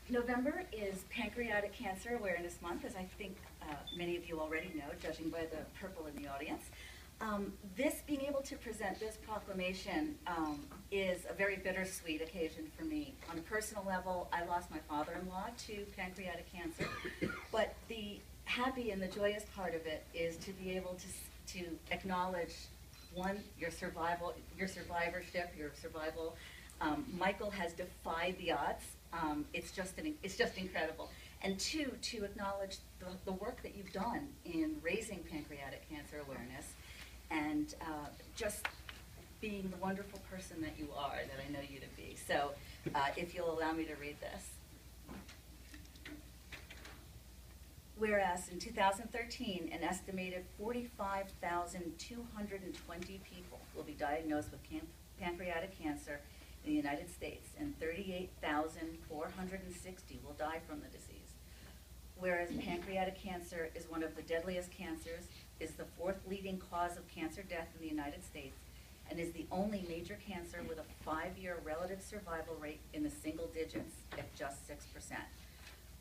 November is Pancreatic Cancer Awareness Month, as I think many of you already know, judging by the purple in the audience. This being able to present this proclamation is a very bittersweet occasion for me. On a personal level, I lost my father-in-law to pancreatic cancer, but the happy and the joyous part of it is to be able to acknowledge, one, your survivorship, your survival. Michael has defied the odds. It's just incredible. And two, to acknowledge the work that you've done in raising pancreatic cancer awareness, and just being the wonderful person that you are, that I know you to be. So if you'll allow me to read this. Whereas in 2013, an estimated 45,220 people will be diagnosed with pancreatic cancer in the United States, and 38,460 will die from the disease. Whereas pancreatic cancer is one of the deadliest cancers, is the fourth leading cause of cancer death in the United States, and is the only major cancer with a 5-year relative survival rate in the single digits at just 6%.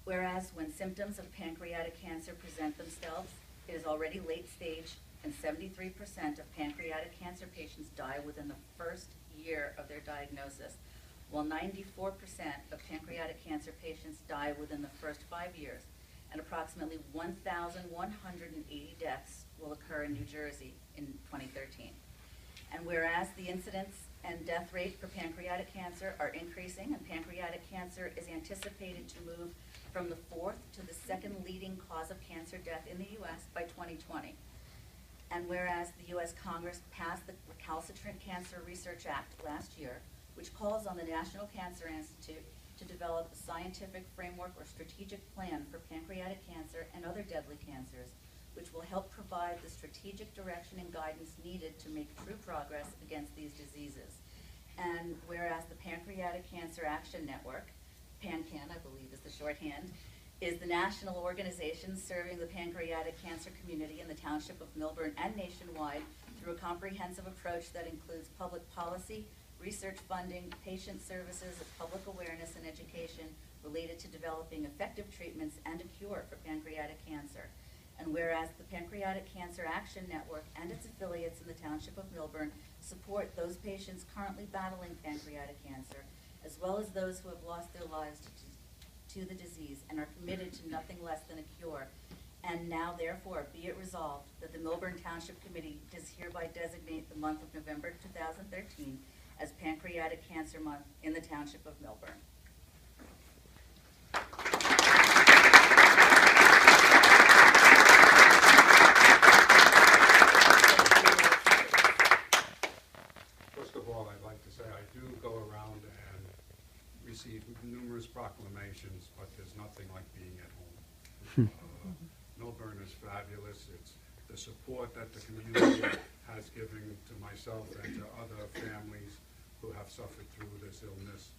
Whereas when symptoms of pancreatic cancer present themselves, it is already late stage, and 73% of pancreatic cancer patients die within the first year of their diagnosis, while 94% of pancreatic cancer patients die within the first 5 years, and approximately 1,180 deaths will occur in New Jersey in 2013. And whereas the incidence and death rate for pancreatic cancer are increasing, and pancreatic cancer is anticipated to move from the fourth to the second leading cause of cancer death in the U.S. by 2020. And whereas the U.S. Congress passed the Recalcitrant Cancer Research Act last year, which calls on the National Cancer Institute to develop a scientific framework or strategic plan for pancreatic cancer and other deadly cancers, which will help provide the strategic direction and guidance needed to make true progress against these diseases. And whereas the Pancreatic Cancer Action Network, PanCan, I believe is the shorthand, is the national organization serving the pancreatic cancer community in the township of Milburn and nationwide through a comprehensive approach that includes public policy, research funding, patient services, public awareness and education related to developing effective treatments and a cure for pancreatic cancer. And whereas the Pancreatic Cancer Action Network and its affiliates in the township of Milburn support those patients currently battling pancreatic cancer, as well as those who have lost their lives to the disease and are committed to nothing less than a cure. And now, therefore, be it resolved that the Milburn Township Committee does hereby designate the month of November 2013 as Pancreatic Cancer Month in the Township of Milburn. First of all, I'd like to say I do go around and receive numerous proclamations, but there's nothing like being at home. Milburn is fabulous. It's the support that the community has given to myself and to other families who have suffered through this illness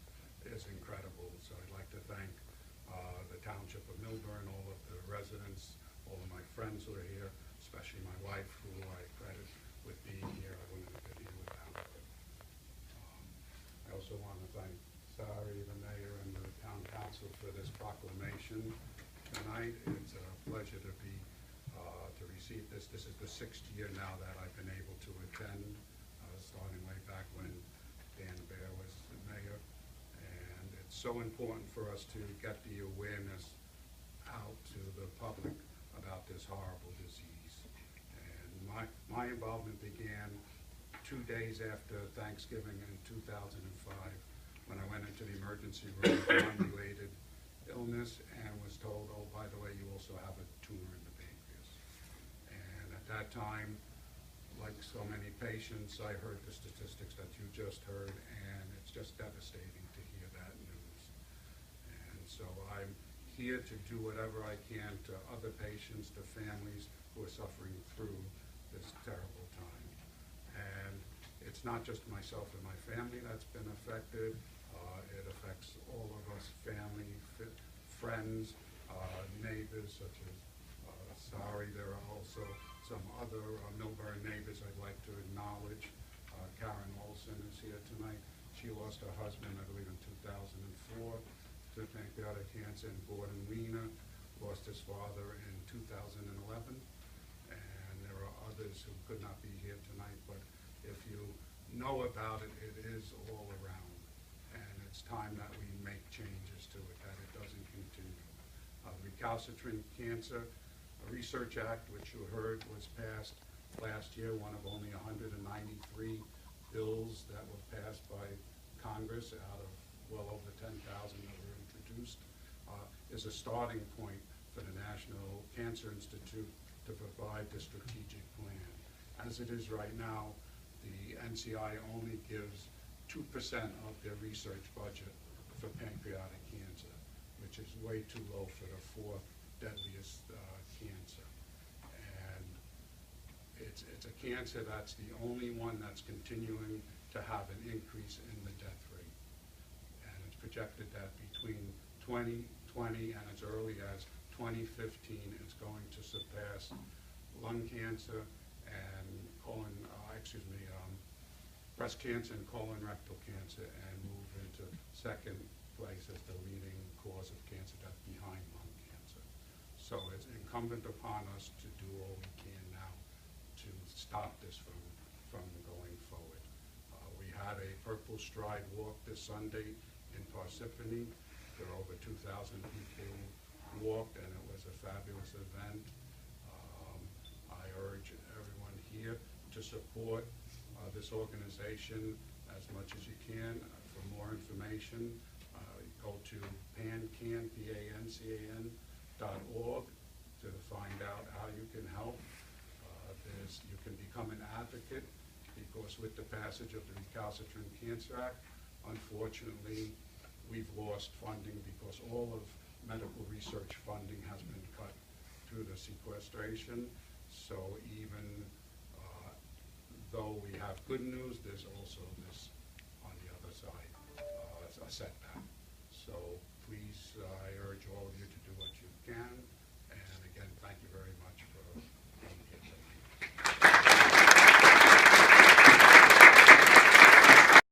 is incredible. So I'd like to thank the Township of Milburn, all of the residents, all of my friends who are here, especially my wife, who I credit with being here. I wouldn't have been here without her. I also want to thank Sari, the mayor, and the town council for this proclamation tonight. It's a pleasure to be to receive this. This is the 6th year now that I've been able to attend, starting way back when Dan Bear was the mayor. And it's so important for us to get the awareness out to the public about this horrible disease. And my involvement began 2 days after Thanksgiving in 2005, when I went into the emergency room with an unrelated illness and was told, oh, by the way, you also have a tumor in the pancreas. And at that time, like so many patients, I heard the statistics that you just heard, and it's just devastating to hear that news. And so I'm here to do whatever I can to other patients, to families who are suffering through this terrible time. And it's not just myself and my family that's been affected. It affects all of us, family, friends, neighbors, such as Sari. There are also some other Milburn neighbors I'd like to acknowledge. Karen Olson is here tonight. She lost her husband, I believe, in 2004. to pancreatic cancer in Gordon Weiner, lost his father in 2011. And there are others who could not be here tonight, but if you know about it, it is all around. And it's time that we make changes to it, that it doesn't continue. Recalcitrant Cancer Research Act, which you heard was passed last year, one of only 193 bills that were passed by Congress out of well over 10,000 that were introduced, is a starting point for the National Cancer Institute to provide the strategic plan. As it is right now, the NCI only gives 2% of their research budget for pancreatic cancer, which is way too low for the fourth deadliest cancer. And it's a cancer that's the only one that's continuing to have an increase in the death rate. And it's projected that between 2020 and as early as 2015, it's going to surpass lung cancer and breast cancer and colorectal cancer, and move into second place as the leading cause of cancer death behind lung cancer. So it's incumbent upon us to do all we can now to stop this from going forward. We had a Purple Stride walk this Sunday in Parsippany. There were over 2,000 people who walked, and it was a fabulous event. I urge everyone here to support this organization as much as you can. For more information, go to pancan.org to find out how you can help. You can become an advocate, because with the passage of the Recalcitrant Cancer Act, unfortunately, we've lost funding because all of medical research funding has been cut through the sequestration. So even though we have good news, there's also this on the other side, a setback. So please, I urge all of you